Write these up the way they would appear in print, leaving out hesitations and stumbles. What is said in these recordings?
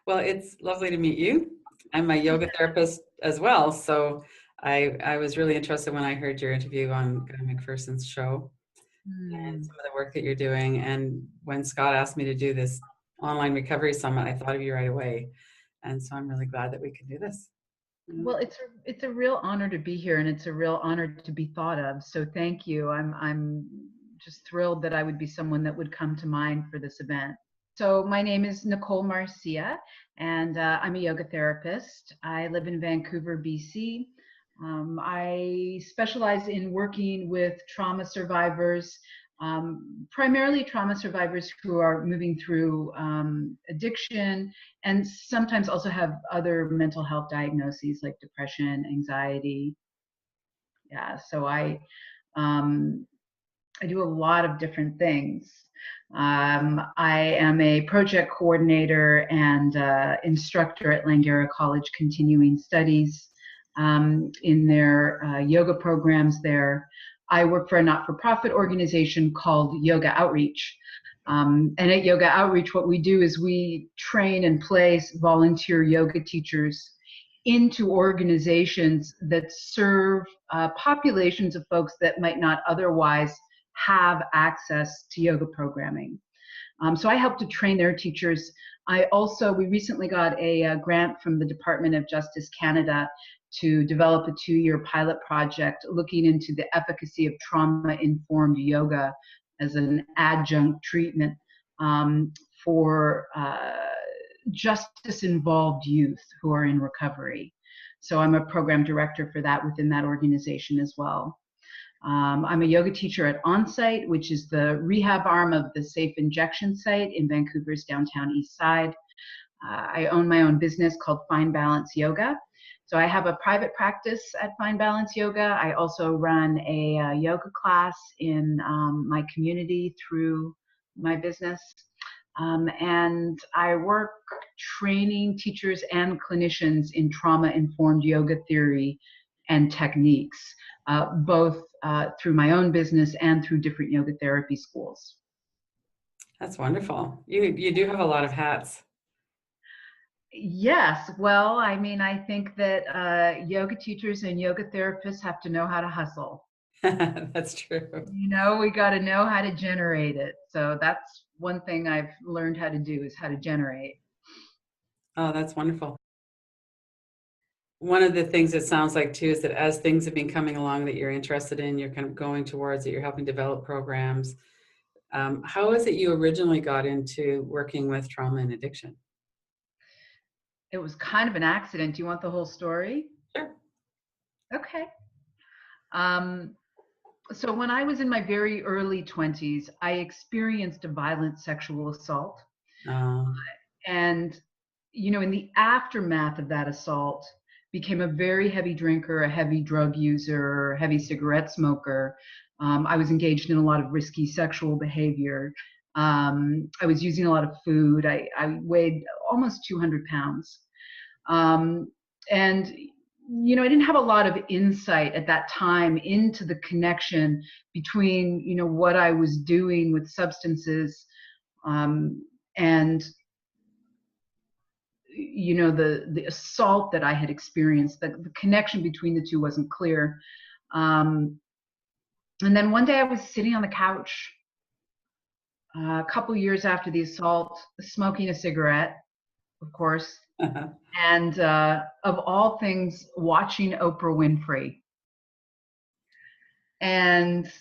Well, it's lovely to meet you. I'm a yoga therapist as well, so I was really interested when I heard your interview on Guy McPherson's show and Hmm. some of the work that you're doing. And when Scott asked me to do this online recovery summit, I thought of you right away. And so I'm really glad that we could do this. Well, it's a real honor to be here, and it's a real honor to be thought of. So thank you. I'm just thrilled that I would be someone that would come to mind for this event. So my name is Nicole Marcia, and I'm a yoga therapist. I live in Vancouver, BC. I specialize in working with trauma survivors, primarily trauma survivors who are moving through addiction and sometimes also have other mental health diagnoses like depression, anxiety. Yeah, so I do a lot of different things. I am a project coordinator and instructor at Langara College Continuing Studies in their yoga programs there. I work for a not-for-profit organization called Yoga Outreach. And at Yoga Outreach, what we do is we train and place volunteer yoga teachers into organizations that serve populations of folks that might not otherwise have access to yoga programming. So I help to train their teachers. We recently got a grant from the Department of Justice Canada to develop a 2-year pilot project looking into the efficacy of trauma-informed yoga as an adjunct treatment for justice-involved youth who are in recovery. So I'm a program director for that within that organization as well. I'm a yoga teacher at Onsite, which is the rehab arm of the Safe Injection site in Vancouver's downtown east side. I own my own business called Fine Balance Yoga. So I have a private practice at Fine Balance Yoga. I also run a yoga class in my community through my business. And I work training teachers and clinicians in trauma-informed yoga theory and techniques, both through my own business and through different yoga therapy schools. That's wonderful. You do have a lot of hats. Yes, well, I mean, I think that yoga teachers and yoga therapists have to know how to hustle. That's true. You know, we got to know how to generate it. So that's one thing I've learned how to do is how to generate. Oh, that's wonderful. One of the things it sounds like too is that as things have been coming along that you're interested in, you're kind of going towards it, you're helping develop programs. How is it you originally got into working with trauma and addiction? It was kind of an accident. Do you want the whole story? Sure. Okay. Um, so when I was in my very early 20s, I experienced a violent sexual assault. Uh, And, you know, in the aftermath of that assault, became a very heavy drinker, a heavy drug user, heavy cigarette smoker. I was engaged in a lot of risky sexual behavior. I was using a lot of food. I weighed almost 200 pounds. And, you know, I didn't have a lot of insight at that time into the connection between, you know, what I was doing with substances and you know the assault that I had experienced. The connection between the two wasn't clear. And then one day I was sitting on the couch a couple years after the assault, smoking a cigarette, of course, and of all things, watching Oprah Winfrey. And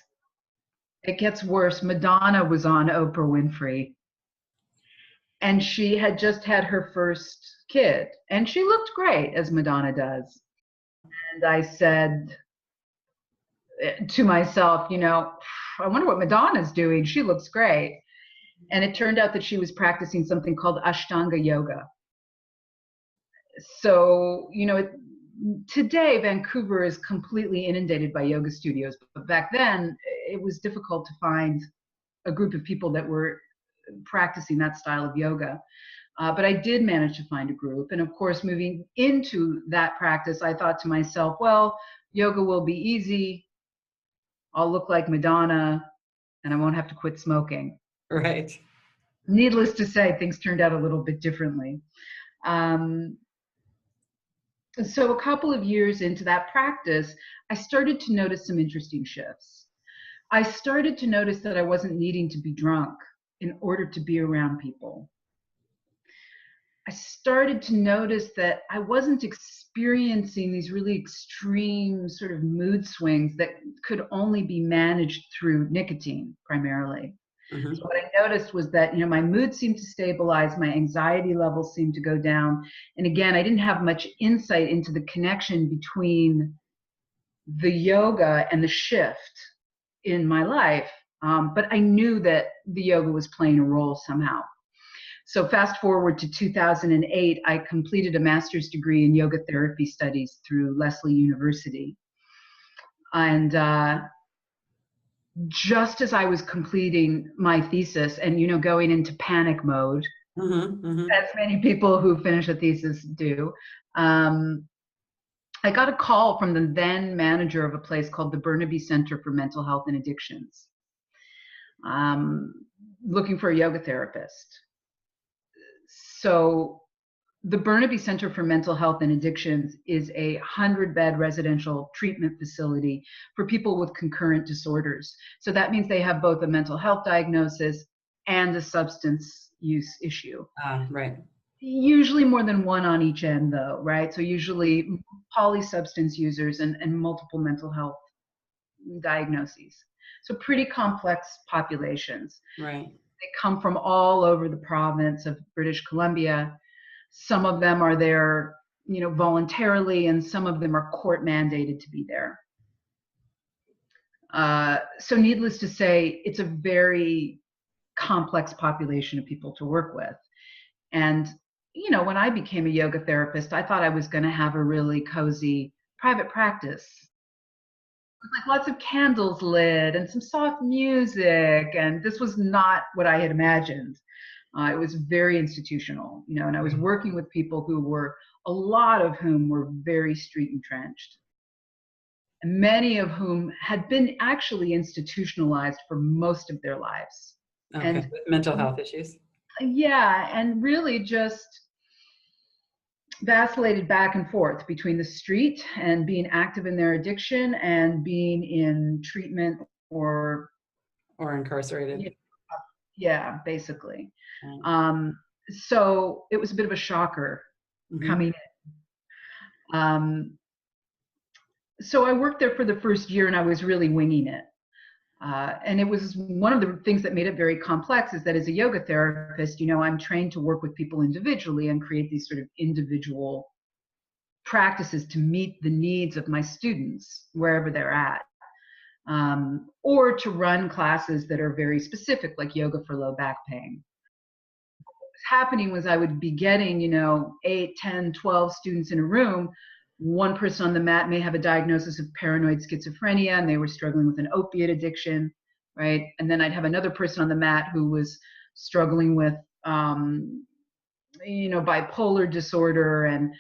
it gets worse. Madonna was on Oprah Winfrey. And she had just had her first kid. And she looked great, as Madonna does. And I said to myself, you know, I wonder what Madonna's doing. She looks great. And it turned out that she was practicing something called Ashtanga yoga. So, you know, today Vancouver is completely inundated by yoga studios. But back then, it was difficult to find a group of people that were practicing that style of yoga. But I did manage to find a group. And of course, moving into that practice, I thought to myself, well, yoga will be easy. I'll look like Madonna and I won't have to quit smoking. right. Needless to say, things turned out a little bit differently. Um, so a couple of years into that practice, I started to notice some interesting shifts. I started to notice that I wasn't needing to be drunk in order to be around people. I started to notice that I wasn't experiencing these really extreme sort of mood swings that could only be managed through nicotine primarily. So Mm-hmm. what I noticed was that, my mood seemed to stabilize, my anxiety levels seemed to go down. And again, I didn't have much insight into the connection between the yoga and the shift in my life. But I knew that the yoga was playing a role somehow. So fast forward to 2008, I completed a master's degree in yoga therapy studies through Lesley University. And just as I was completing my thesis and, going into panic mode, Mm-hmm. Mm-hmm. as many people who finish a thesis do, I got a call from the then manager of a place called the Burnaby Center for Mental Health and Addictions, looking for a yoga therapist. So the Burnaby Center for Mental Health and Addictions is a 100-bed residential treatment facility for people with concurrent disorders. So that means they have both a mental health diagnosis and a substance use issue. Right. Usually more than one on each end, though, right? So usually polysubstance users and multiple mental health diagnoses. So pretty complex populations. Right. They come from all over the province of British Columbia. Some of them are there, voluntarily, and some of them are court mandated to be there. So needless to say, it's a very complex population of people to work with. And, when I became a yoga therapist, I thought I was going to have a really cozy private practice with like lots of candles lit and some soft music. And this was not what I had imagined. It was very institutional, and I was working with people who were, a lot of whom were very street entrenched, and many of whom had been actually institutionalized for most of their lives. Okay. And With mental health issues. yeah, and really just vacillated back and forth between the street and being active in their addiction and being in treatment or Incarcerated. yeah, basically. Right. So it was a bit of a shocker Mm-hmm. coming in. So I worked there for the first year and I was really winging it. And it was one of the things that made it very complex is that as a yoga therapist, I'm trained to work with people individually and create these sort of individual practices to meet the needs of my students wherever they're at. Or to run classes that are very specific, like yoga for low back pain. What was happening was I would be getting, 8, 10, 12 students in a room. One person on the mat may have a diagnosis of paranoid schizophrenia and they were struggling with an opiate addiction, right? And then I'd have another person on the mat who was struggling with, bipolar disorder and,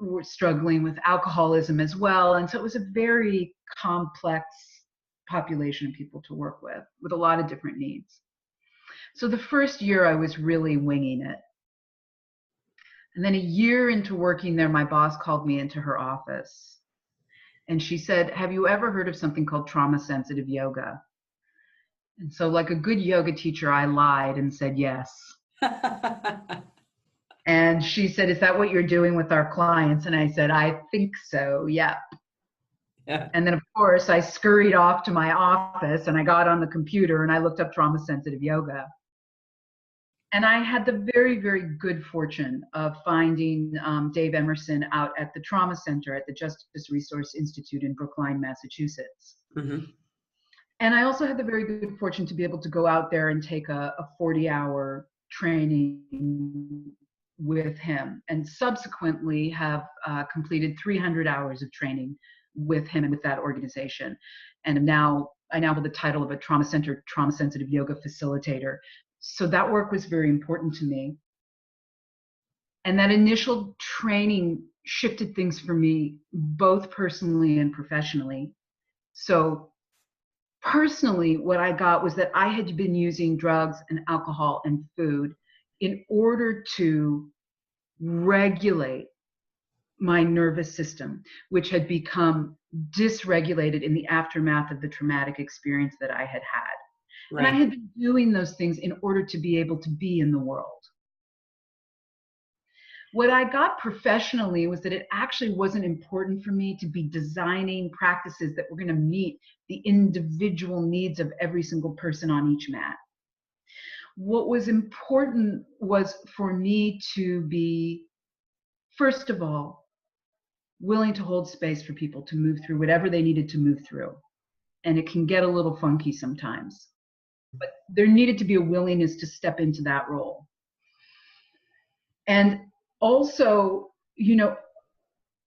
were struggling with alcoholism as well. And so it was a very complex population of people to work with a lot of different needs. So the first year I was really winging it. And then a year into working there, my boss called me into her office and she said, "Have you ever heard of something called trauma sensitive yoga?" And so like a good yoga teacher, I lied and said yes. And she said, "Is that what you're doing with our clients?" And I said, "I think so, yeah." Yeah. And then, of course, I scurried off to my office and I got on the computer and I looked up trauma sensitive yoga. And I had the very, very good fortune of finding Dave Emerson out at the Trauma Center at the Justice Resource Institute in Brookline, Massachusetts. Mm-hmm. And I also had the very good fortune to be able to go out there and take a 40-hour training with him and subsequently have completed 300 hours of training with him and with that organization. And I now have the title of a trauma sensitive yoga facilitator. So that work was very important to me. And that initial training shifted things for me, both personally and professionally. So personally, what I got was that I had been using drugs and alcohol and food in order to regulate my nervous system, which had become dysregulated in the aftermath of the traumatic experience that I had had. And I Right. had been doing those things in order to be able to be in the world. What I got professionally was that it actually wasn't important for me to be designing practices that were going to meet the individual needs of every single person on each mat. What was important was for me to be, first of all, willing to hold space for people to move through whatever they needed to move through. And it can get a little funky sometimes, but there needed to be a willingness to step into that role. And also,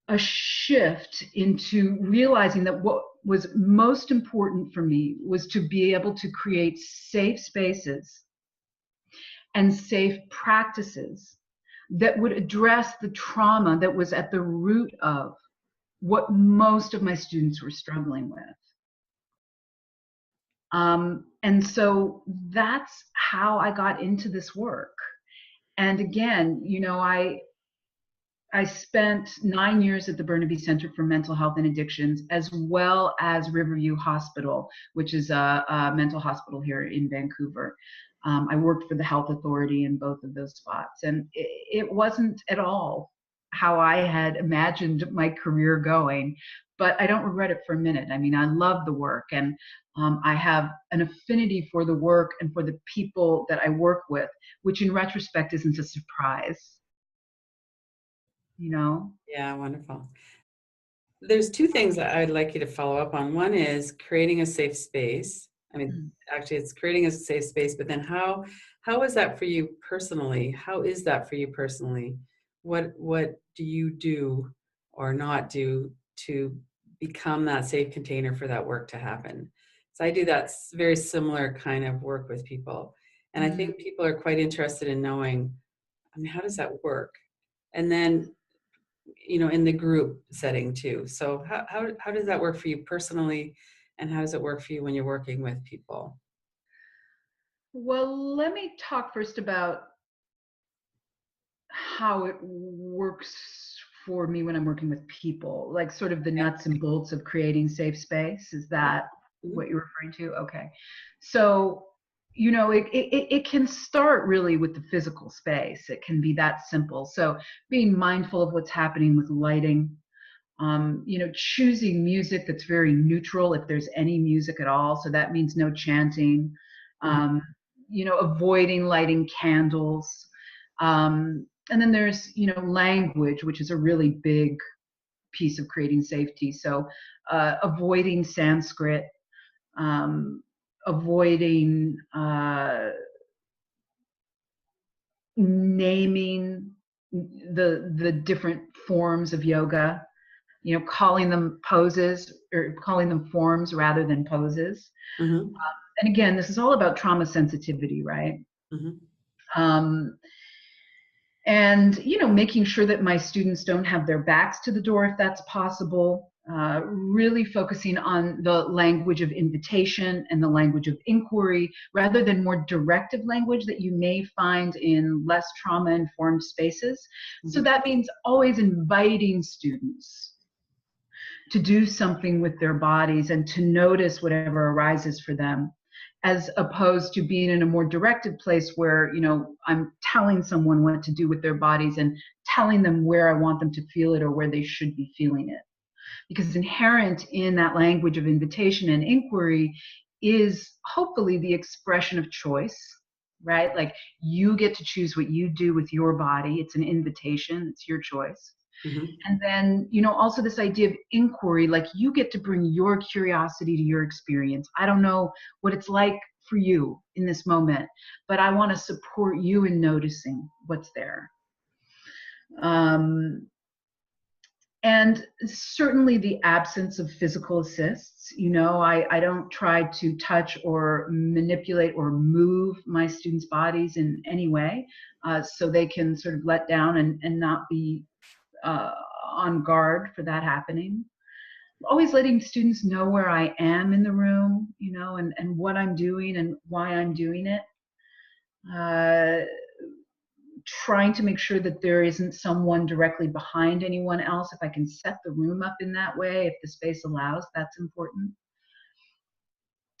a shift into realizing that what was most important for me was to be able to create safe spaces and safe practices that would address the trauma that was at the root of what most of my students were struggling with. And so that's how I got into this work. And again, I spent 9 years at the Burnaby Center for Mental Health and Addictions, as well as Riverview Hospital, which is a mental hospital here in Vancouver. I worked for the health authority in both of those spots, and it wasn't at all how I had imagined my career going, but I don't regret it for a minute. I mean, I love the work, and I have an affinity for the work and for the people that I work with, which in retrospect isn't a surprise. You know? Yeah, wonderful. There's two things that I'd like you to follow up on. One is creating a safe space. I mean, Mm. actually, it's creating a safe space, but then how is that for you personally? How is that for you personally? What do you do or not do to become that safe container for that work to happen? So I do that very similar kind of work with people, and I Mm. think people are quite interested in knowing, I mean, how does that work? And then in the group setting too. So how does that work for you personally, and how does it work for you when you're working with people? Well, let me talk first about how it works for me when I'm working with people, like sort of the Okay. nuts and bolts of creating safe space. Is that Mhm. what you're referring to? Okay. So, it can start really with the physical space. It can be that simple. So, being mindful of what's happening with lighting, choosing music that's very neutral if there's any music at all. So that means no chanting, Mhm. um, avoiding lighting candles. And then there's, language, which is a really big piece of creating safety. So avoiding Sanskrit, um, avoiding naming the different forms of yoga, calling them poses or calling them forms rather than poses. Mhm. And again, this is all about trauma sensitivity, right? Mhm. Um, and making sure that my students don't have their backs to the door if that's possible. Really focusing on the language of invitation and the language of inquiry rather than more directive language that you may find in less trauma informed spaces. So Mhm. that means always inviting students to do something with their bodies and to notice whatever arises for them, as opposed to being in a more directed place where I'm telling someone what to do with their bodies and telling them where I want them to feel it or where they should be feeling it. Because inherent in that language of invitation and inquiry is hopefully the expression of choice, right? Like, you get to choose what you do with your body. It's an invitation, it's your choice. Mhm. And then, also this idea of inquiry, like, you get to bring your curiosity to your experience. I don't know what it's like for you in this moment, but I want to support you in noticing what's there. Um, and certainly the absence of physical assists. I don't try to touch or manipulate or move my students' bodies in any way, so they can sort of let down and not be uh, on guard for that happening. Always letting students know where I am in the room, and what I'm doing and why I'm doing it. Uh, trying to make sure that there isn't someone directly behind anyone else. If I can set the room up in that way, if the space allows, that's important.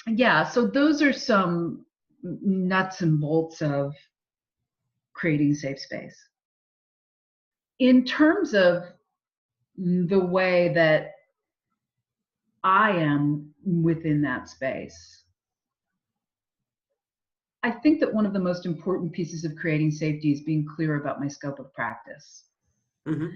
Yeah, so those are some nuts and bolts of creating safe space. In terms of the way that I am within that space, I think that one of the most important pieces of creating safety is being clear about my scope of practice. Mm-hmm.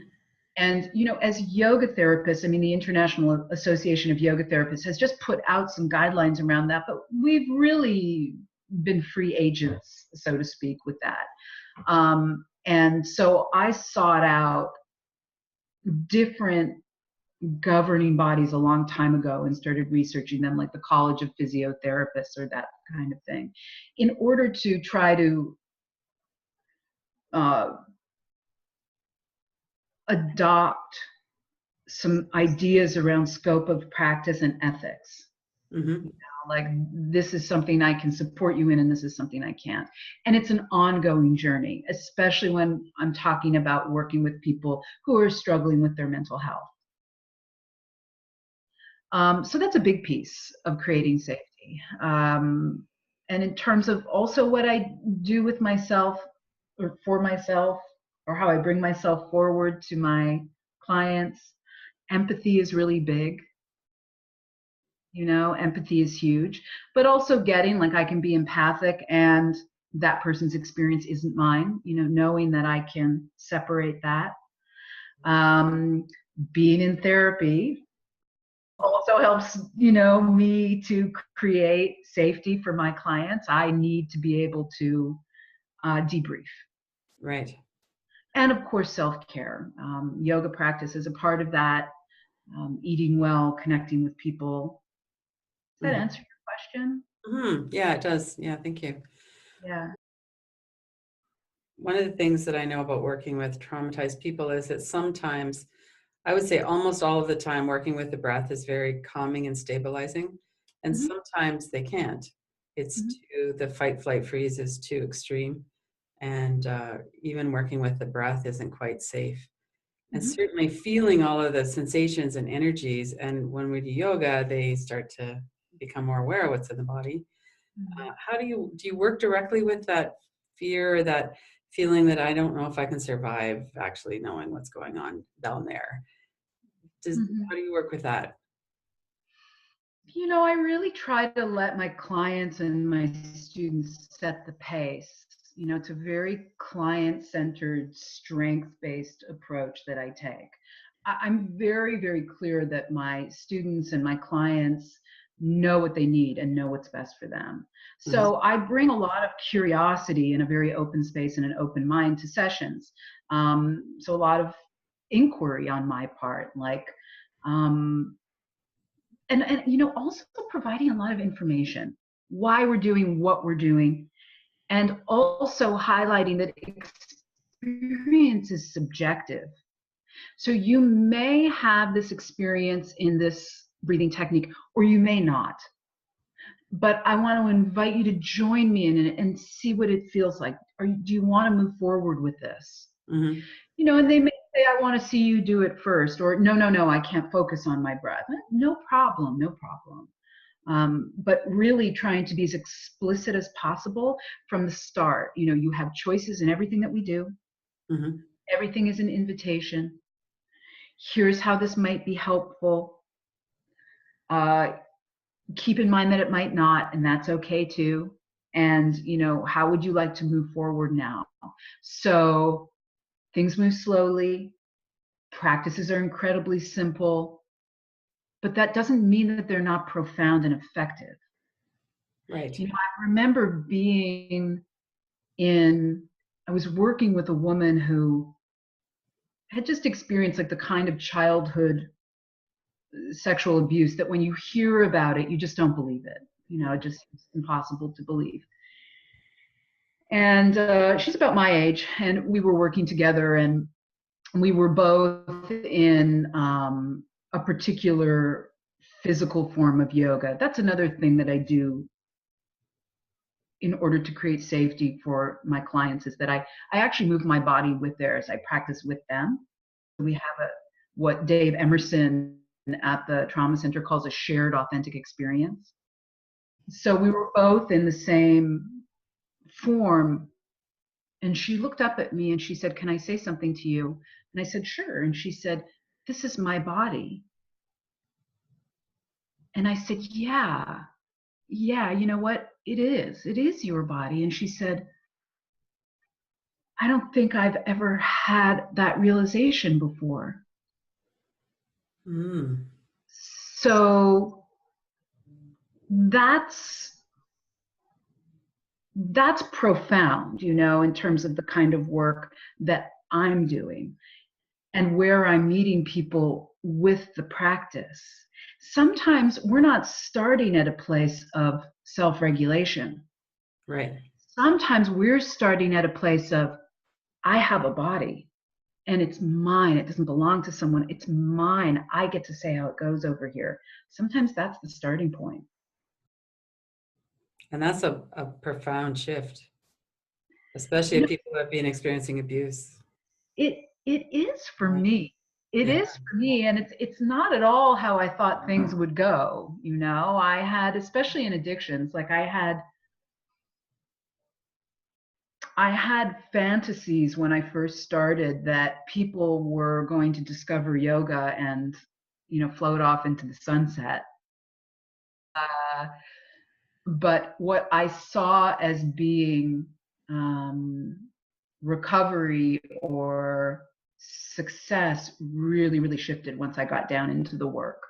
And, you know, as yoga therapists, I mean, the International Association of Yoga Therapists has just put out some guidelines around that, but we've really been free agents, so to speak, with that. And so I sought out different governing bodies a long time ago and started researching them, like the College of Physiotherapists or that kind of thing, in order to try to adopt some ideas around scope of practice and ethics. Mm-hmm. Like, this is something I can support you in, and this is something I can't. And it's an ongoing journey, especially when I'm talking about working with people who are struggling with their mental health. So that's a big piece of creating safety. And in terms of also what I do with myself or for myself, or how I bring myself forward to my clients, empathy is really big. You know, empathy is huge, but also getting, like, I can be empathic and that person's experience isn't mine, you know, knowing that I can separate that. Being in therapy also helps, you know, me to create safety for my clients. I need to be able to debrief. Right. And of course, self-care. Yoga practice is a part of that. Eating well, connecting with people. Does that Mm-hmm. answer your question? Mm-hmm. Yeah, it does. Yeah, thank you. Yeah. One of the things that I know about working with traumatized people is that sometimes, I would say almost all of the time, working with the breath is very calming and stabilizing. And Mm-hmm. sometimes they can't. It's Mm-hmm. too, the fight, flight, freeze is too extreme. And even working with the breath isn't quite safe. And Mm-hmm. certainly feeling all of the sensations and energies. And when we do yoga, they start to become more aware of what's in the body. How do you work directly with that fear, that feeling that I don't know if I can survive actually knowing what's going on down there? Mm-hmm. How do you work with that? You know, I really try to let my clients and my students set the pace. You know, it's a very client-centered, strength-based approach that I take. I'm very, very clear that my students and my clients know what they need and know what's best for them. Mhm. So I bring a lot of curiosity and a very open space and an open mind to sessions. So a lot of inquiry on my part, like, um, and you know, also providing a lot of information, why we're doing what we're doing, and also highlighting that experience is subjective. So you may have this experience in this breathing technique, or you may not, but I want to invite you to join me in it and see what it feels like. Do you want to move forward with this? Mhm. You know, and they may say, I want to see you do it first, or no, I can't focus on my breath. No problem, no problem. But really trying to be as explicit as possible from the start. You know, you have choices in everything that we do. Mhm. Everything is an invitation. Here's how this might be helpful. Uh, Keep in mind that it might not, and that's okay too. And, you know, how would you like to move forward now? So things move slowly. Practices are incredibly simple, but that doesn't mean that they're not profound and effective. Right. You know, I remember I was working with a woman who had just experienced like the kind of childhood sexual abuse that when you hear about it, you just don't believe it. You know, it just is impossible to believe. And she's about my age, and we were working together, and we were both in a particular physical form of yoga. That's another thing that I do in order to create safety for my clients is that I actually move my body with theirs. I practice with them. We have what Dave Emerson at the Trauma Center calls a shared authentic experience. So we were both in the same form. And she looked up at me and she said, "Can I say something to you?" And I said, "Sure." And she said, "This is my body." And I said, "Yeah, you know what? It is. It is your body." And she said, "I don't think I've ever had that realization before." Mm. So that's profound, in terms of the kind of work that I'm doing and where I'm meeting people with the practice. Sometimes we're not starting at a place of self-regulation. Right. Sometimes we're starting at a place of, I have a body and it's mine. It doesn't belong to someone. It's mine. I get to say how it goes over here. Sometimes that's the starting point. And that's a profound shift, especially if people have been experiencing abuse. It is for Right. me. It Yeah. is for me, and it's not at all how I thought things would go. I had, especially in addictions, like I had fantasies when I first started that people were going to discover yoga and float off into the sunset. Uh, but what I saw as being recovery or success really, really shifted once I got down into the work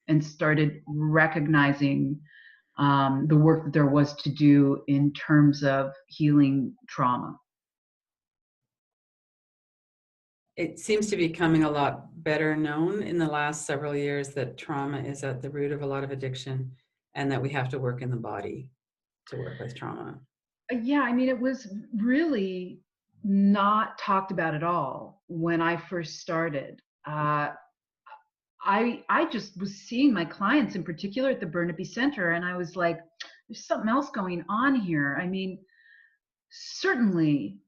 and started recognizing the work that there was to do in terms of healing trauma. It seems to be becoming a lot better known in the last several years that trauma is at the root of a lot of addiction and that we have to work in the body to work with trauma. Yeah, I mean, it was really not talked about at all when I first started. I just was seeing my clients in particular at the Burnaby Center, and I was like, there's something else going on here. I mean, certainly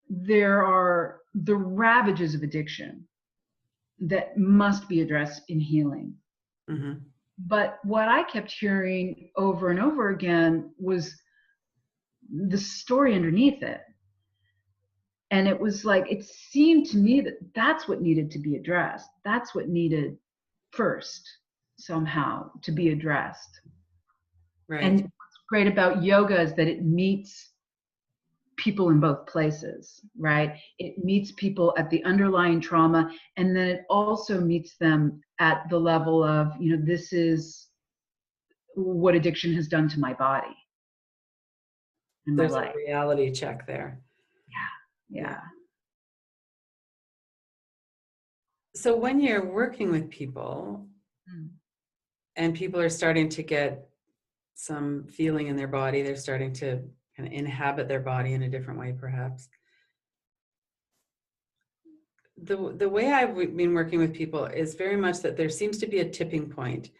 there are the ravages of addiction that must be addressed in healing. Mm-hmm. But what I kept hearing over and over again was the story underneath it. And it was like, it seemed to me that that's what needed to be addressed. That's what needed first, somehow, to be addressed. Right. And what's great about yoga is that it meets people in both places, right? It meets people at the underlying trauma, and then it also meets them at the level of, this is what addiction has done to my body and my There's a life. reality check there. Yeah. So when you're working with people Mm. and people are starting to get some feeling in their body, they're starting to kind of inhabit their body in a different way, perhaps. The way I've been working with people is very much that there seems to be a tipping point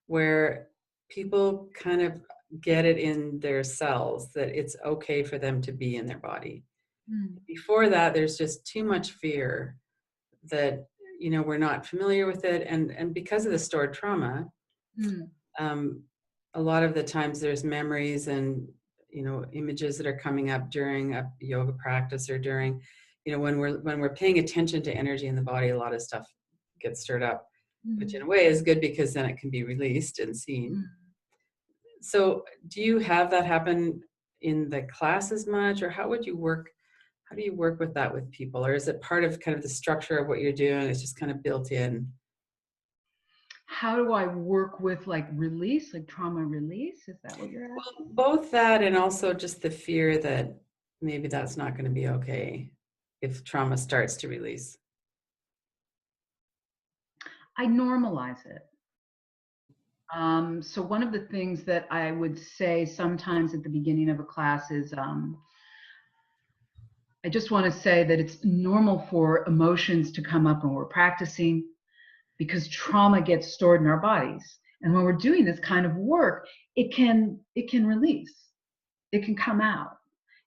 where people kind of get it in their cells that it's okay for them to be in their body. Mm. Before that, there's just too much fear that we're not familiar with it, and because of the stored trauma, Mm. a lot of the times there's memories and images that are coming up during a yoga practice or during when we're paying attention to energy in the body, a lot of stuff gets stirred up, which in a way is good because then it can be released and seen. Mm. So do you have that happen in the class as much, or how do you work with that with people, or is it part of kind of the structure of what you're doing? It's just kind of built in. How do I work with release, like trauma release? Is that what you're Well, asking? both that and also just the fear that maybe that's not going to be okay if trauma starts to release. I normalize it. So one of the things that I would say sometimes at the beginning of a class is, I just want to say that it's normal for emotions to come up when we're practicing because trauma gets stored in our bodies. And when we're doing this kind of work, it can release. it can come out.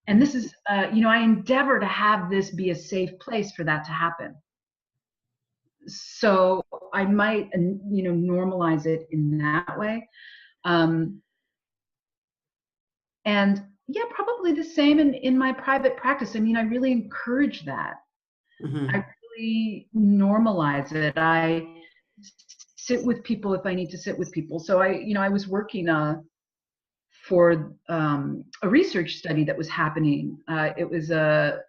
And this is, I endeavor to have this be a safe place for that to happen. So I might, normalize it in that way. And yeah, probably the same in my private practice. I mean, I really encourage that. Mm-hmm. I really normalize it. I sit with people if I need to sit with people. So I was working for a research study that was happening. It was a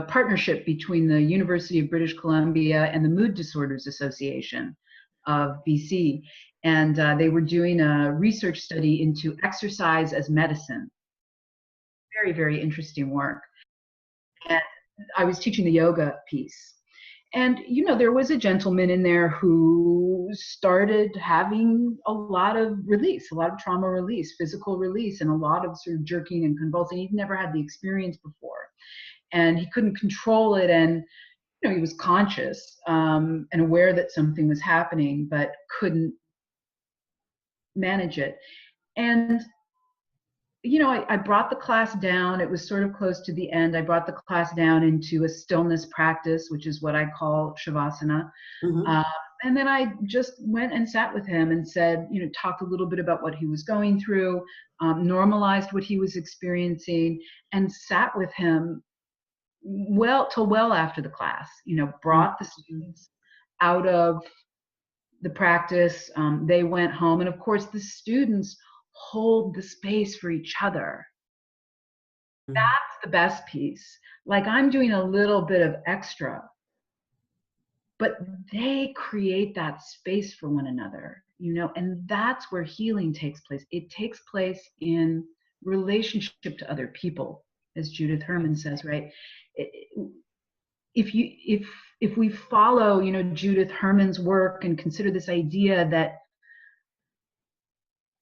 partnership between the University of British Columbia and the Mood Disorders Association of BC. And they were doing a research study into exercise as medicine. Very, very interesting work. And I was teaching the yoga piece. And, there was a gentleman in there who started having a lot of release, a lot of trauma release, physical release, and a lot of sort of jerking and convulsing. He'd never had the experience before. And he couldn't control it. And, he was conscious and aware that something was happening, but couldn't manage it. And I brought the class down. It was sort of close to the end. I brought the class down into a stillness practice, which is what I call Shavasana. Mm-hmm. And then I just went and sat with him and said, talked a little bit about what he was going through, normalized what he was experiencing, and sat with him till well after the class, brought the students out of the practice. They went home. And of course, the students hold the space for each other. Mm-hmm. That's the best piece. Like, I'm doing a little bit of extra, but they create that space for one another, and that's where healing takes place. It takes place in relationship to other people, as Judith Herman says, right? If we follow, Judith Herman's work and consider this idea that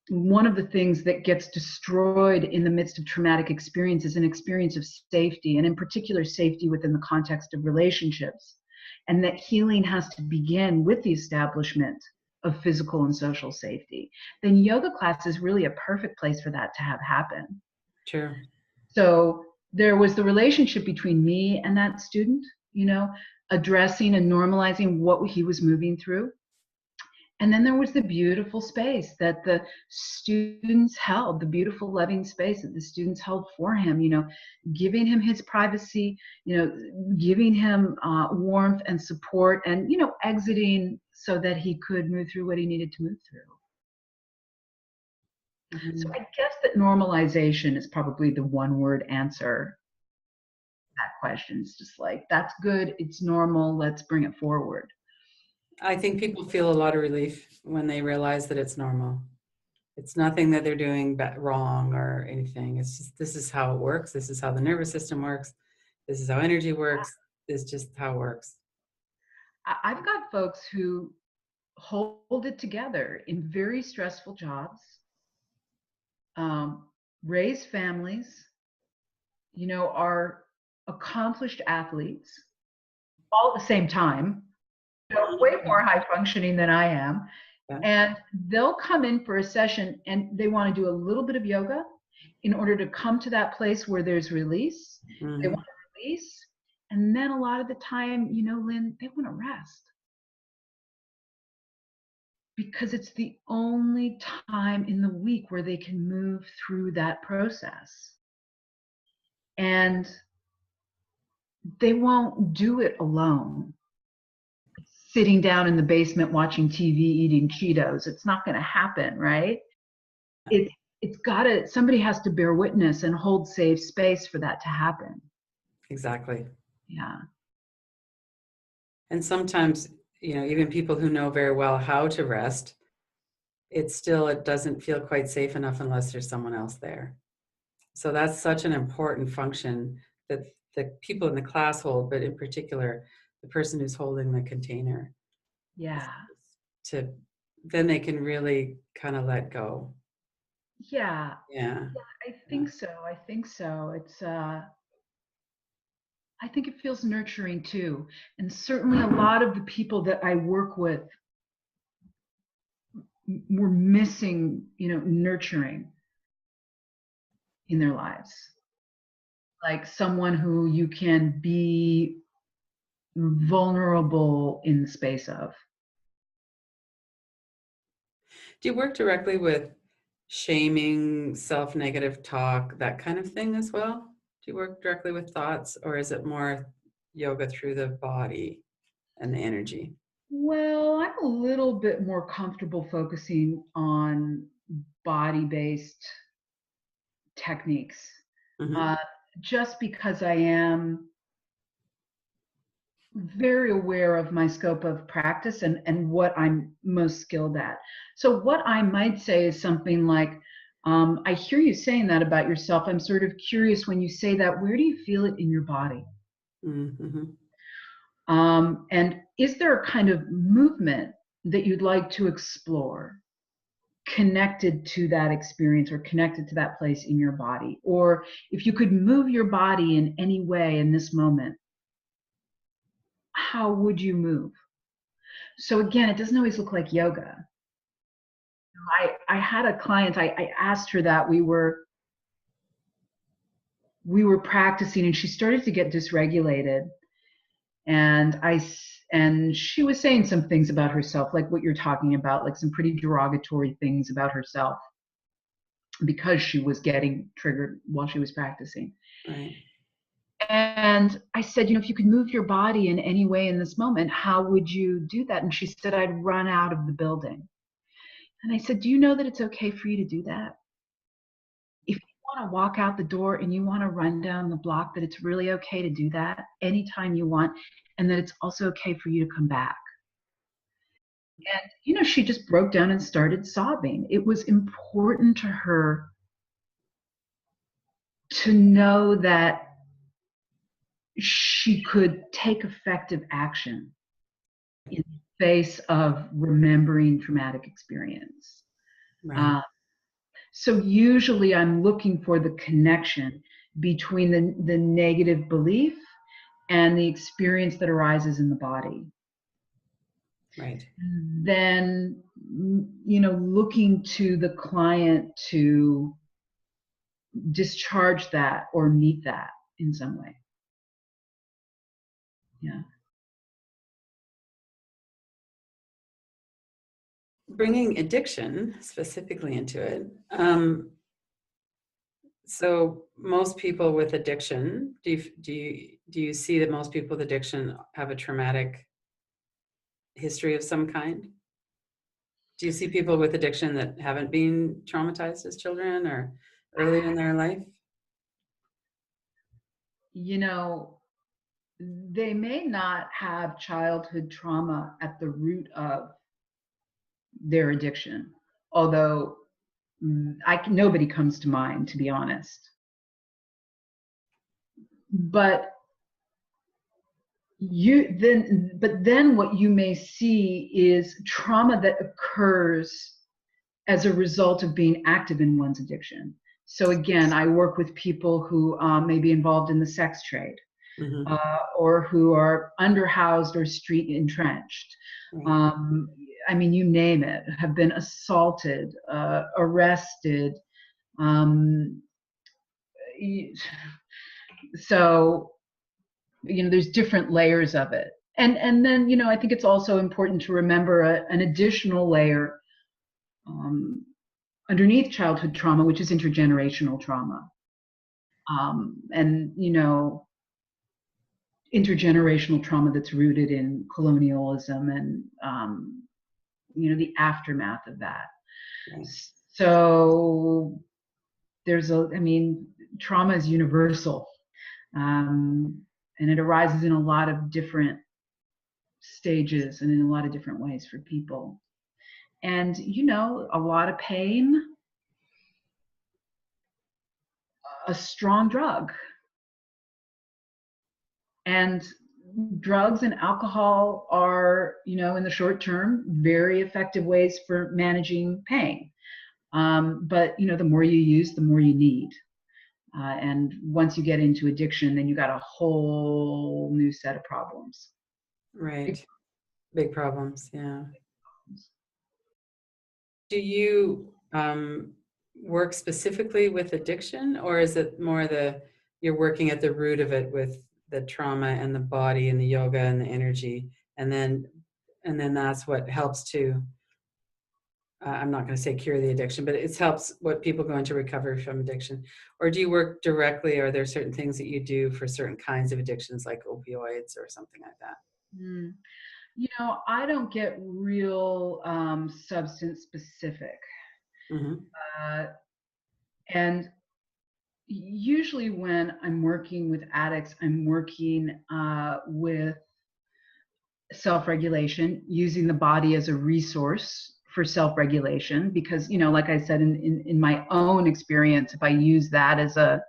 one of the things that gets destroyed in the midst of traumatic experience is an experience of safety, and in particular safety within the context of relationships, and that healing has to begin with the establishment of physical and social safety, then yoga class is really a perfect place for that to have happen. Sure. So there was the relationship between me and that student, addressing and normalizing what he was moving through. And then there was the beautiful space that the students held, the beautiful loving space that the students held for him, giving him his privacy, giving him warmth and support, and, exiting so that he could move through what he needed to move through. Mm-hmm. So I guess that normalization is probably the one word answer to that question. It's just like, that's good, it's normal, let's bring it forward. I think people feel a lot of relief when they realize that it's normal. It's nothing that they're doing wrong or anything. It's just, this is how it works. This is how the nervous system works. This is how energy works. This is just how it works. I've got folks who hold it together in very stressful jobs, raise families, are accomplished athletes all at the same time. Way more high functioning than I am. Yeah. And they'll come in for a session and they want to do a little bit of yoga in order to come to that place where there's release. Mm-hmm. They want to release. And then a lot of the time, Lynn, they want to rest. Because it's the only time in the week where they can move through that process. And they won't do it alone. Sitting down in the basement watching TV, eating Cheetos. It's not going to happen, right? It's got to, somebody has to bear witness and hold safe space for that to happen. Exactly. Yeah. And sometimes, even people who know very well how to rest, it doesn't feel quite safe enough unless there's someone else there. So that's such an important function that the people in the class hold, but in particular, the person who's holding the container. Yeah. Then they can really kind of let go. Yeah. Yeah. I think so. It's I think it feels nurturing too. And certainly a lot of the people that I work with were missing, nurturing. in their lives, like someone who you can be vulnerable in the space of. Do you work directly with shaming, self-negative talk, that kind of thing as well? Do you work directly with thoughts, or is it more yoga through the body and the energy? Well, I'm a little bit more comfortable focusing on body-based techniques, Hmm. uh, just because I am very aware of my scope of practice and what I'm most skilled at. So what I might say is something like, I hear you saying that about yourself. I'm sort of curious, when you say that, where do you feel it in your body? Hmm. And is there a kind of movement that you'd like to explore connected to that experience or connected to that place in your body? Or if you could move your body in any way in this moment, how would you move? So again, it doesn't always look like yoga. I had a client, I asked her that. We were practicing and she started to get dysregulated, and and she was saying some things about herself, like what you're talking about, like some pretty derogatory things about herself, because she was getting triggered while she was practicing. Right. And I said, if you could move your body in any way in this moment, how would you do that? And she said, I'd run out of the building. And I said, do you know that it's okay for you to do that? If you want to walk out the door and you want to run down the block, that it's really okay to do that anytime you want, and that it's also okay for you to come back. And, she just broke down and started sobbing. It was important to her to know that she could take effective action in the face of remembering traumatic experience. Right. Uh, so usually I'm looking for the connection between the negative belief and the experience that arises in the body. Right. Then, looking to the client to discharge that or meet that in some way. Yeah. Bringing addiction specifically into it. So most people with addiction, do you see that most people with addiction have a traumatic history of some kind? Do you see people with addiction that haven't been traumatized as children or early in their life? You know, they may not have childhood trauma at the root of their addiction, although nobody comes to mind, to be honest. But then what you may see is trauma that occurs as a result of being active in one's addiction. So again, I work with people who may be involved in the sex trade, Hmm. or who are underhoused or street entrenched. Right. Um, I mean, you name it, have been assaulted, arrested. Um, so, there's different layers of it. And then, I think it's also important to remember an additional layer um, underneath childhood trauma, which is intergenerational trauma. And, intergenerational trauma that's rooted in colonialism and, the aftermath of that. Right. So trauma is universal. And it arises in a lot of different stages and in a lot of different ways for people. And, a lot of pain, a strong drug. And drugs and alcohol are, in the short term, very effective ways for managing pain. But, the more you use, the more you need. And once you get into addiction, then you got a whole new set of problems. Right. Big problems. Yeah. Do you work specifically with addiction, or is it more you're working at the root of it with the trauma and the body and the yoga and the energy, and then that's what helps to I'm not going to say cure the addiction, but it helps what people go into recovery from addiction? Or do you work directly? Are there certain things that you do for certain kinds of addictions, like opioids or something like that? Mm. I don't get real substance specific. Hmm. Uh, and usually when I'm working with addicts, I'm working with self-regulation, using the body as a resource for self-regulation, because like I said, in my own experience, if I use that as a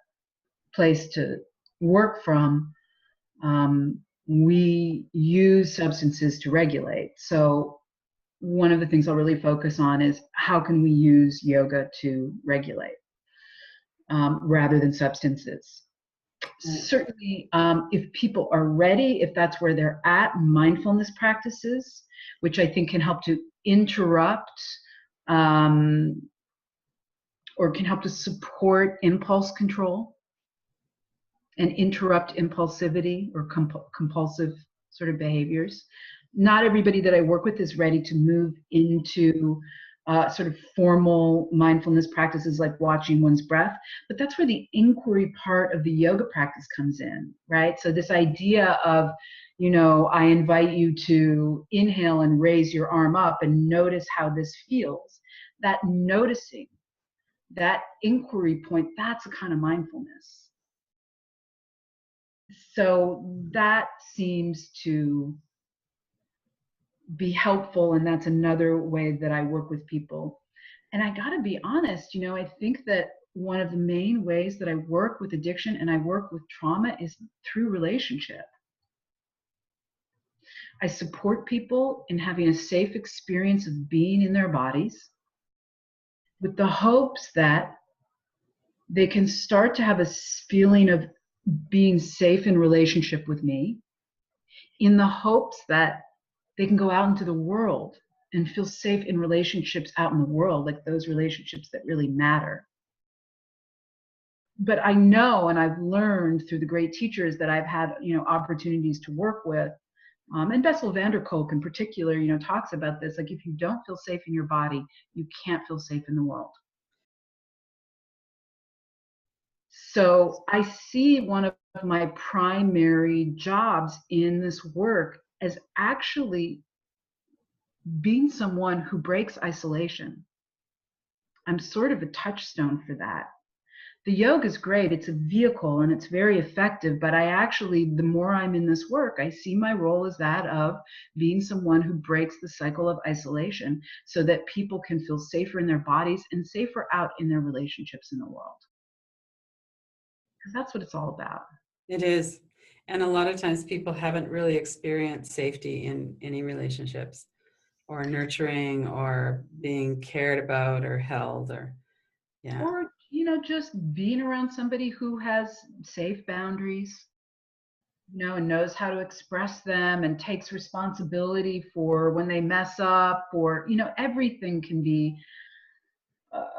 place to work from, we use substances to regulate. So one of the things I'll really focus on is how can we use yoga to regulate, rather than substances. Right. Certainly, if people are ready, if that's where they're at, mindfulness practices, which I think can help to interrupt, um, or can help to support impulse control and interrupt impulsivity or compulsive sort of behaviors. Not everybody that I work with is ready to move into sort of formal mindfulness practices like watching one's breath, but that's where the inquiry part of the yoga practice comes in, right? So this idea of, I invite you to inhale and raise your arm up and notice how this feels. That noticing, that inquiry point, that's a kind of mindfulness. So that seems to be helpful, and that's another way that I work with people. And I got to be honest, I think that one of the main ways that I work with addiction and I work with trauma is through relationship. I support people in having a safe experience of being in their bodies with the hopes that they can start to have a feeling of being safe in relationship with me, in the hopes that they can go out into the world and feel safe in relationships out in the world, like those relationships that really matter. But I know, and I've learned through the great teachers that I've had, opportunities to work with, and Bessel van der Kolk in particular, talks about this. Like, if you don't feel safe in your body, you can't feel safe in the world. So I see one of my primary jobs in this work as actually being someone who breaks isolation. I'm sort of a touchstone for that. The yoga is great. It's a vehicle and it's very effective. But I actually, the more I'm in this work, I see my role as that of being someone who breaks the cycle of isolation so that people can feel safer in their bodies and safer out in their relationships in the world. Because that's what it's all about. It is. And a lot of times people haven't really experienced safety in any relationships, or nurturing, or being cared about or held, or yeah. Or, just being around somebody who has safe boundaries, and knows how to express them and takes responsibility for when they mess up, or, everything can be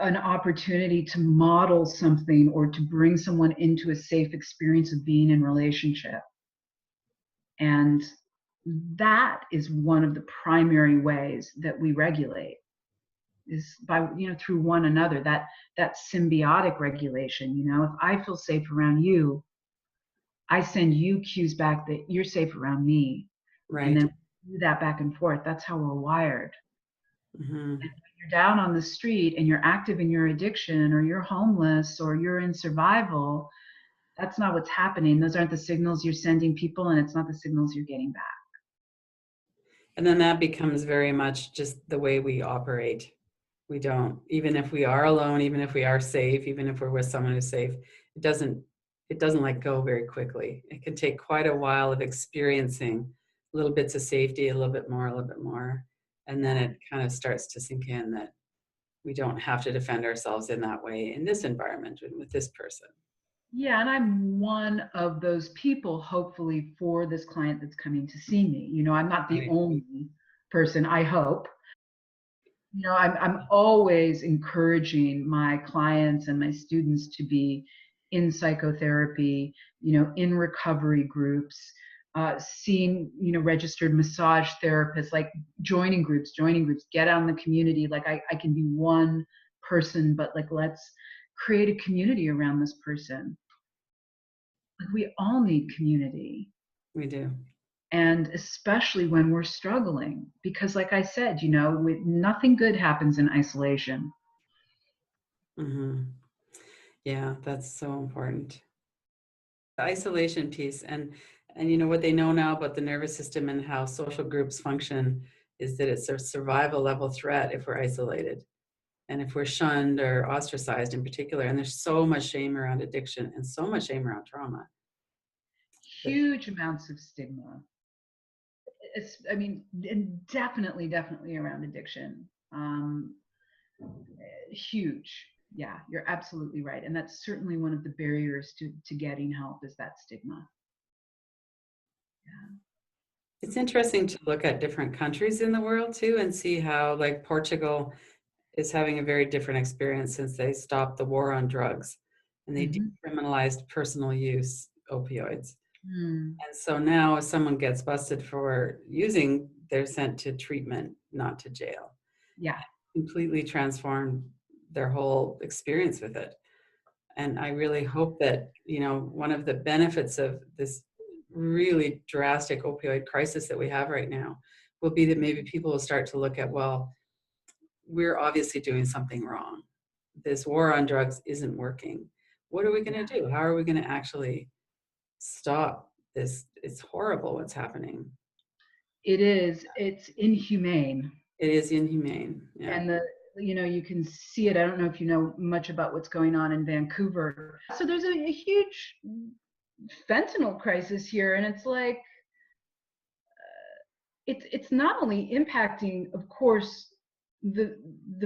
an opportunity to model something or to bring someone into a safe experience of being in relationship. And that is one of the primary ways that we regulate, is by, through one another, that symbiotic regulation. If I feel safe around you, I send you cues back that you're safe around me. And Right. then do that back and forth. That's how we're wired. Hmm. And when you're down on the street and you're active in your addiction, or you're homeless, or you're in survival, that's not what's happening. Those aren't the signals you're sending people, and it's not the signals you're getting back. And then that becomes very much just the way we operate. We don't, even if we are alone, even if we are safe, even if we're with someone who's safe, it doesn't let go very quickly. It can take quite a while of experiencing little bits of safety, a little bit more, a little bit more. And then it kind of starts to sink in that we don't have to defend ourselves in that way in this environment and with this person. Yeah, and I'm one of those people, hopefully, for this client that's coming to see me. I'm not the Right. only person, I hope. I'm always encouraging my clients and my students to be in psychotherapy, in recovery groups, seeing, registered massage therapists, like joining groups, get out in the community. Like I can be one person, but like, let's create a community around this person. Like we all need community. We do. And especially when we're struggling, because like I said, nothing good happens in isolation. Mm-hmm. Yeah, that's so important. The isolation piece, and what they know now about the nervous system and how social groups function is that it's a survival level threat if we're isolated and if we're shunned or ostracized in particular. And there's so much shame around addiction and so much shame around trauma. Huge amounts of stigma. And definitely around addiction. Huge. Yeah, you're absolutely right. And that's certainly one of the barriers to getting help, is that stigma. Yeah. It's interesting to look at different countries in the world too and see how, like, Portugal is having a very different experience since they stopped the war on drugs and they Mm-hmm. decriminalized personal use opioids. Mm. And so now if someone gets busted for using, they're sent to treatment, not to jail. Yeah. Completely transformed their whole experience with it. And I really hope that, one of the benefits of this really drastic opioid crisis that we have right now will be that maybe people will start to look at, well, we're obviously doing something wrong. This war on drugs isn't working. What are we going to do? How are we going to actually stop this? It's horrible what's happening. It is. It's inhumane. It is inhumane. Yeah. And you can see it. I don't know if you know much about what's going on in Vancouver. So there's a huge fentanyl crisis here, and it's like it's not only impacting, of course, the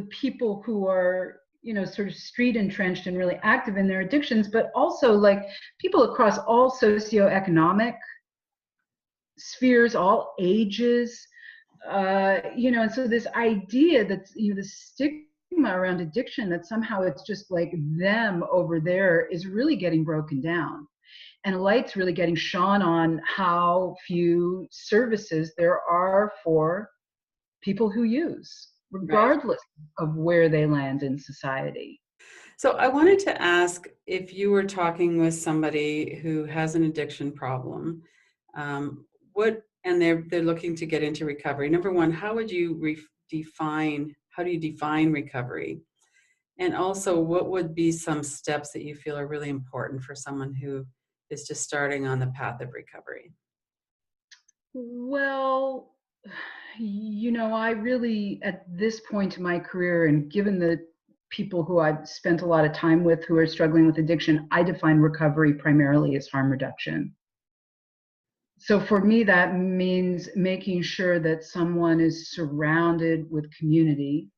people who are sort of street entrenched and really active in their addictions, but also like people across all socioeconomic spheres, all ages. And so this idea that the stigma around addiction, that somehow it's just like them over there, is really getting broken down, and a light's really getting shone on how few services there are for people who use, Right. regardless of where they land in society. So I wanted to ask, if you were talking with somebody who has an addiction problem, and they're looking to get into recovery. Number one, how would you how do you define recovery? And also, what would be some steps that you feel are really important for someone who is just starting on the path of recovery? Well, I really, at this point in my career, and given the people who I've spent a lot of time with who are struggling with addiction, I define recovery primarily as harm reduction. So for me, that means making sure that someone is surrounded with community.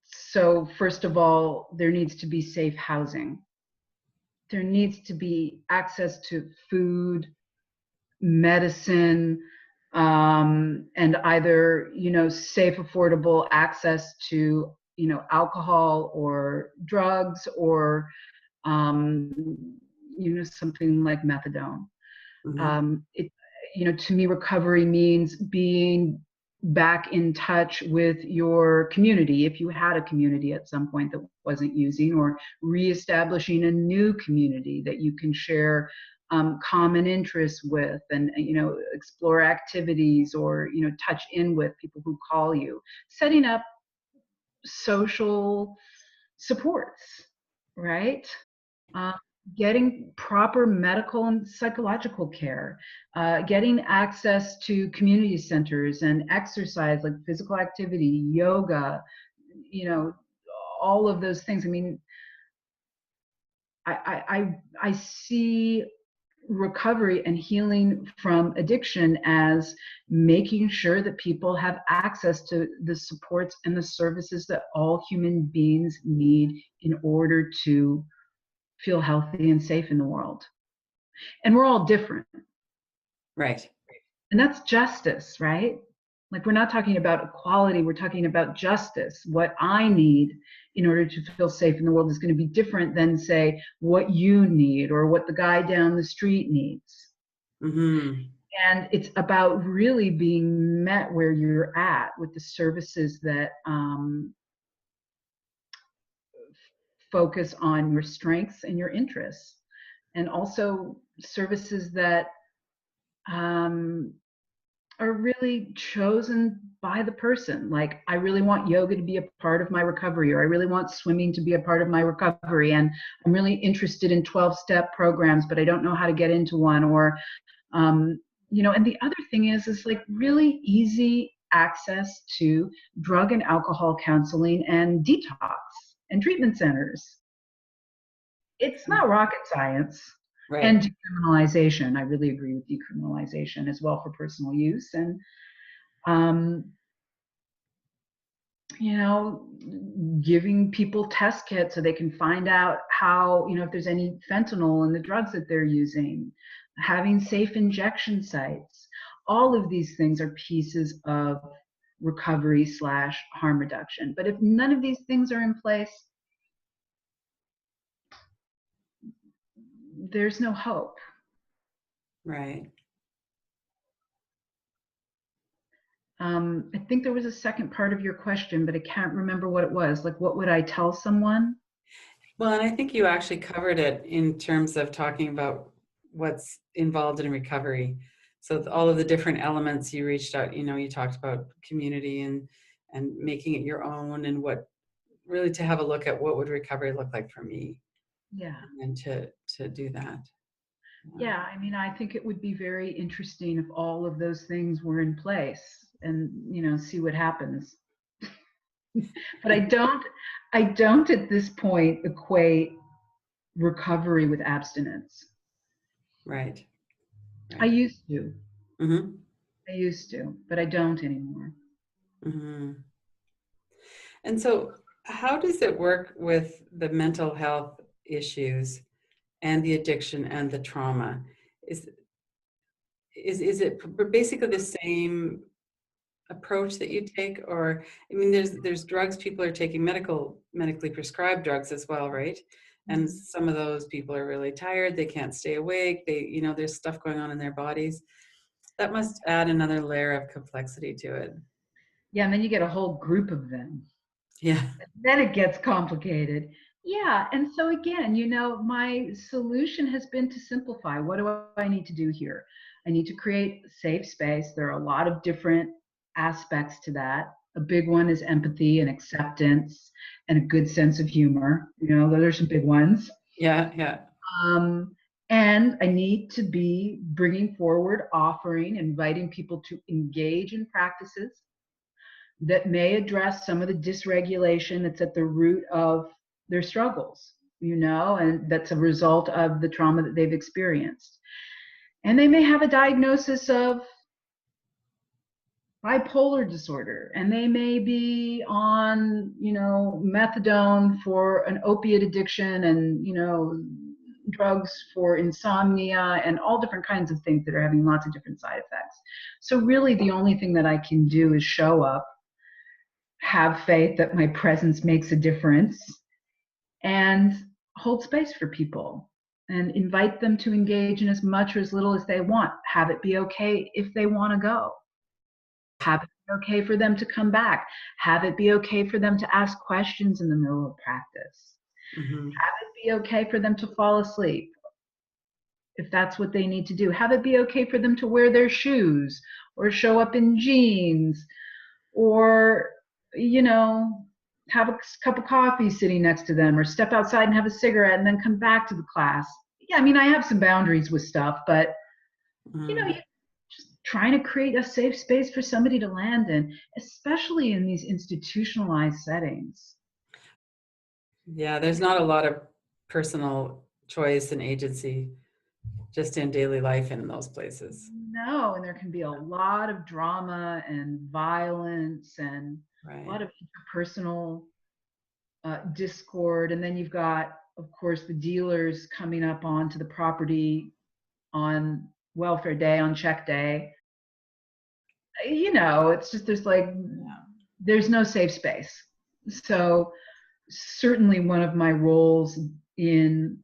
So first of all, there needs to be safe housing. There needs to be access to food, medicine, and either safe, affordable access to alcohol or drugs, or um, something like methadone. Mm-hmm. It, to me, recovery means being back in touch with your community, if you had a community at some point that wasn't using, or reestablishing a new community that you can share common interests with, and explore activities, or touch in with people who call you, setting up social supports, right? uh, Getting proper medical and psychological care, getting access to community centers and exercise, like physical activity, yoga, you know, all of those things. I mean, I see recovery and healing from addiction as making sure that people have access to the supports and the services that all human beings need in order to feel healthy and safe in the world. And we're all different. Right. And that's justice, right? Like, we're not talking about equality, we're talking about justice. What I need in order to feel safe in the world is going to be different than, say, what you need or what the guy down the street needs. Mm-hmm. And it's about really being met where you're at with the services that focus on your strengths and your interests, and also services that um, are really chosen by the person. Like, I really want yoga to be a part of my recovery, or I really want swimming to be a part of my recovery, and I'm really interested in 12-step programs, but I don't know how to get into one. Or and the other thing is like really easy access to drug and alcohol counseling and detox and treatment centers. It's not rocket science. And Right. decriminalization, I really agree with decriminalization as well for personal use. And um, giving people test kits so they can find out how, if there's any fentanyl in the drugs that they're using, having safe injection sites. All of these things are pieces of recovery / harm reduction. But if none of these things are in place, there's no hope. Right. I think there was a second part of your question, but I can't remember what it was. Like, what would I tell someone? Well, and I think you actually covered it in terms of talking about what's involved in recovery. So all of the different elements you reached out, you talked about community and making it your own, and what really to have a look at what would recovery look like for me, Yeah. and to do that. Yeah, I mean, I think it would be very interesting if all of those things were in place and, see what happens. But I don't at this point equate recovery with abstinence. Right. I Right. used to. Mm-hmm. I used to, but I don't anymore. Mm-hmm. And so how does it work with the mental health issues and the addiction and the trauma? Is is it basically the same approach that you take? Or I mean, there's drugs people are taking, medically prescribed drugs as well, right? And Mhm. some of those people are really tired, they can't stay awake, there's stuff going on in their bodies. That must add another layer of complexity to it. Yeah, and then you get a whole group of them. Yeah. Then it gets complicated. Yeah, and so again, my solution has been to simplify. What do I need to do here? I need to create a safe space. There are a lot of different aspects to that. A big one is empathy and acceptance and a good sense of humor. Those are some big ones. Yeah. Yeah. Um, and I need to be bringing forward, offering, inviting people to engage in practices that may address some of the dysregulation that's at the root of their struggles, and that's a result of the trauma that they've experienced. And they may have a diagnosis of bipolar disorder, and they may be on, methadone for an opiate addiction, and, drugs for insomnia, and all different kinds of things that are having lots of different side effects. So really the only thing that I can do is show up, have faith that my presence makes a difference, and hold space for people and invite them to engage in as much or as little as they want. Have it be okay if they want to go. Have it be okay for them to come back. Have it be okay for them to ask questions in the middle of practice. Mm-hmm. Have it be okay for them to fall asleep if that's what they need to do. Have it be okay for them to wear their shoes or show up in jeans, or have a cup of coffee sitting next to them, or step outside and have a cigarette and then come back to the class. Yeah, I mean, I have some boundaries with stuff, but Mm. you're just trying to create a safe space for somebody to land in, especially in these institutionalized settings. Yeah, there's not a lot of personal choice and agency just in daily life in those places. No, and there can be a lot of drama and violence and a Right. lot of interpersonal discord. And then you've got, of course, the dealers coming up onto the property on welfare day, on check day. it's just there's no safe space. So certainly one of my roles in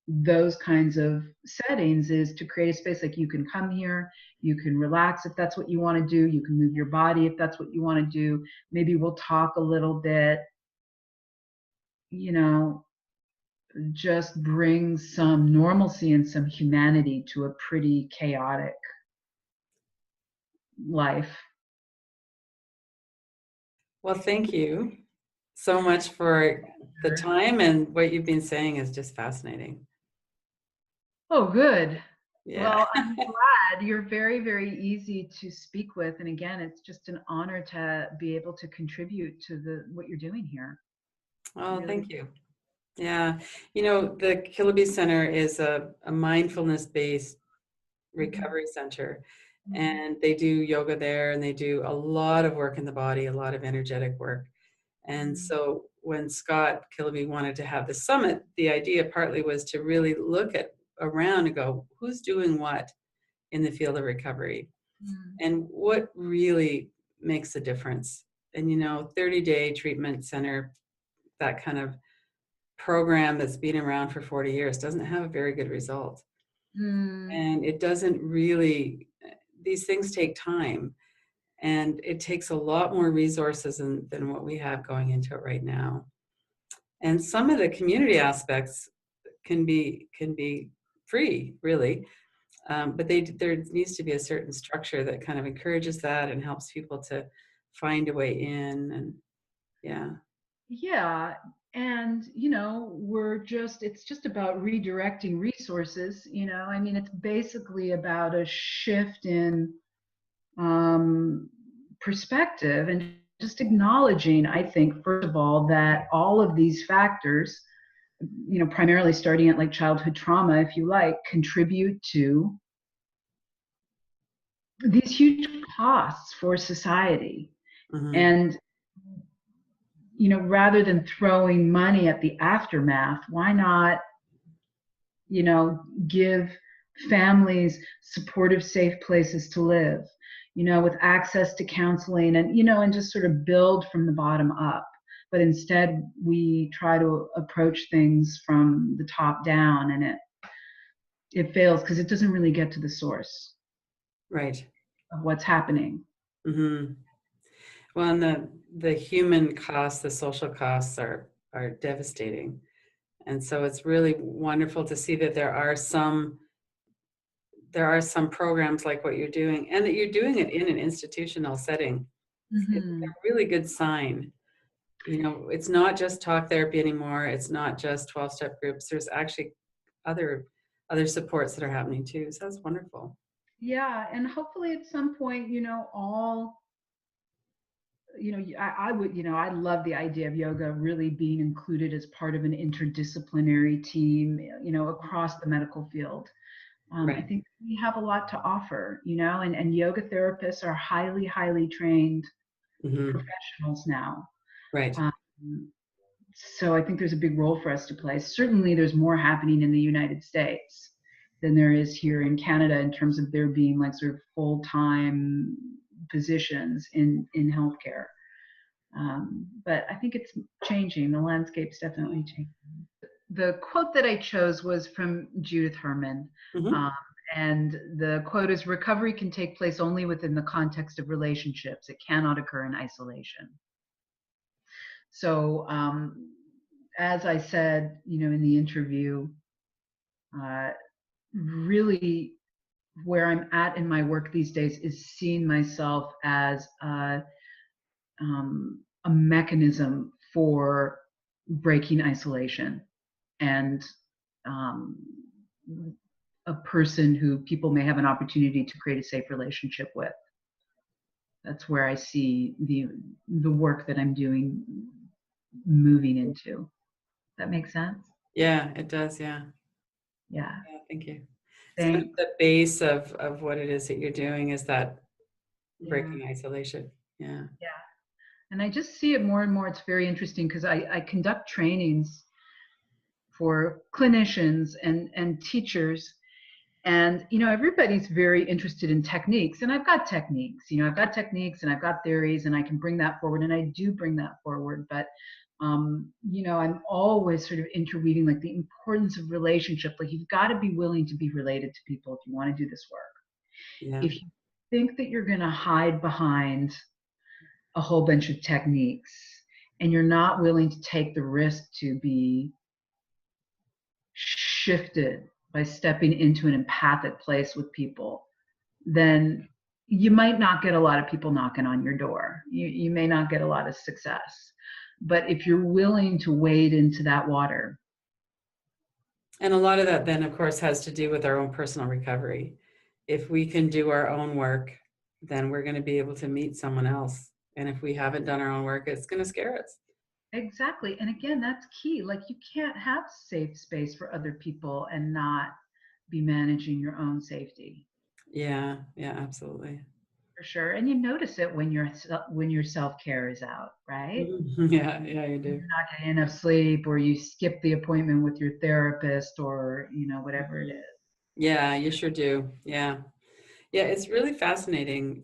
those kinds of settings is to create a space like you can come here, you can relax if that's what you want to do, you can move your body if that's what you want to do. Maybe we'll talk a little bit, you know, just bring some normalcy and some humanity to a pretty chaotic life. Well, thank you so much for the time, and what you've been saying is just fascinating. Oh, good. Yeah. Well, I'm glad. You're very, very easy to speak with. And again, it's just an honor to be able to contribute to what you're doing here. Oh, Really. thank you. Yeah. The Killaby Center is a mindfulness-based Mhm. recovery center, Mhm. and they do yoga there, and they do a lot of work in the body, a lot of energetic work. And Mhm. so when Scott Killaby wanted to have the summit, the idea partly was to really look at around and go, who's doing what in the field of recovery Mhm. and what really makes a difference. And 30-day treatment center, that kind of program that's been around for 40 years doesn't have a very good result. Mhm. And it doesn't really, these things take time, and it takes a lot more resources than what we have going into it right now. And some of the community aspects can be free, really, but there needs to be a certain structure that kind of encourages that and helps people to find a way in. And yeah. Yeah. And, it's just about redirecting resources. I mean, it's basically about a shift in um, perspective and just acknowledging, I think, first of all, that all of these factors, primarily starting at like childhood trauma, if you like, contribute to these huge costs for society. Hmm. And, rather than throwing money at the aftermath, why not, give families supportive, safe places to live, with access to counseling and just sort of build from the bottom up. But instead, we try to approach things from the top down, and it fails because it doesn't really get to the source Right. of what's happening. Hmm. Well, and the human costs, the social costs are devastating. And so it's really wonderful to see that there are some programs like what you're doing, and that you're doing it in an institutional setting. It's a Mm-hmm. really good sign. It's not just talk therapy anymore. It's not just 12-step groups. There's actually other other supports that are happening too. So that's wonderful. Yeah, and hopefully at some point, all I would, I love the idea of yoga really being included as part of an interdisciplinary team, across the medical field. I Right. think we have a lot to offer, and yoga therapists are highly, highly trained Hmm. professionals now. Right. Um, so I think there's a big role for us to play. Certainly, there's more happening in the United States than there is here in Canada in terms of there being like sort of full-time positions in healthcare. But I think it's changing. The landscape's definitely changing. The quote that I chose was from Judith Herman. Hmm. Um, and the quote is: recovery can take place only within the context of relationships. It cannot occur in isolation. So, as I said, in the interview, uh, really where I'm at in my work these days is seeing myself as a mechanism for breaking isolation and um, a person who people may have an opportunity to create a safe relationship with. That's where I see the work that I'm doing moving into. That makes sense? Yeah, it does. Yeah. Yeah. Yeah. Thank you. It's kind of Thanks. the base of what it is that you're doing is that Yeah. breaking isolation. Yeah. Yeah. And I just see it more and more. It's very interesting because I conduct trainings for clinicians and teachers. And, everybody's very interested in techniques, and I've got techniques, I've got techniques and I've got theories, and I can bring that forward, and I do bring that forward. But, I'm always sort of interweaving like the importance of relationship. Like, you've got to be willing to be related to people if you want to do this work. Yeah. If you think that you're going to hide behind a whole bunch of techniques and you're not willing to take the risk to be shifted by stepping into an empathic place with people, then you might not get a lot of people knocking on your door. You may not get a lot of success. But if you're willing to wade into that water. And a lot of that then, of course, has to do with our own personal recovery. If we can do our own work, then we're going to be able to meet someone else. And if we haven't done our own work, it's going to scare us. Exactly. And again, that's key. Like, you can't have safe space for other people and not be managing your own safety. Yeah, absolutely. For sure. And you notice it when your self-care is out, right? Yeah, you do. You're not getting enough sleep, or you skip the appointment with your therapist, or whatever it is. Yeah, you sure do. Yeah. It's really fascinating.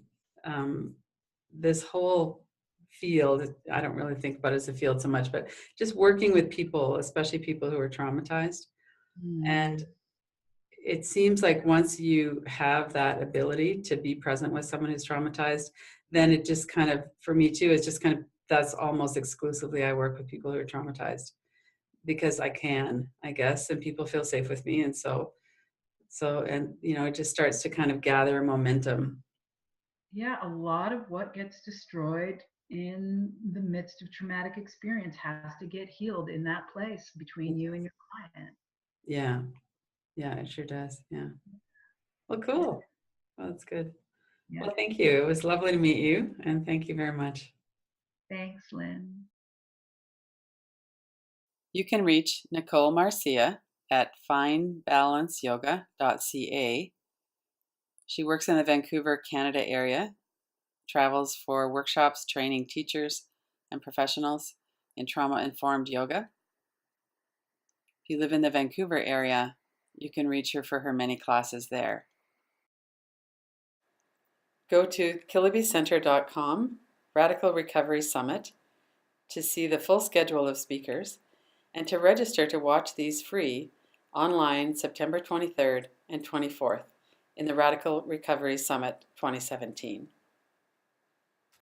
This whole field, I don't really think about it as a field so much, but just working with people, especially people who are traumatized. And it seems like once you have that ability to be present with someone who's traumatized, then it just kind of, for me too, it's just kind of, that's almost exclusively I work with people who are traumatized because I can, I guess, and people feel safe with me. And and it just starts to kind of gather momentum. Yeah, a lot of what gets destroyed in the midst of traumatic experience has to get healed in that place between you and your client. Yeah, it sure does. Yeah. Well, Yeah. cool. Well, that's good. Yeah. Well, thank you. It was lovely to meet you, and thank you very much. Thanks, Lynn. You can reach Nicole Marcia at finebalanceyoga.ca. She works in the Vancouver, Canada area, travels for workshops training teachers and professionals in trauma-informed yoga. If you live in the Vancouver area, you can reach her for her many classes there. Go to killibycenter.com, Radical Recovery Summit, to see the full schedule of speakers and to register to watch these free online September 23rd and 24th in the Radical Recovery Summit 2017.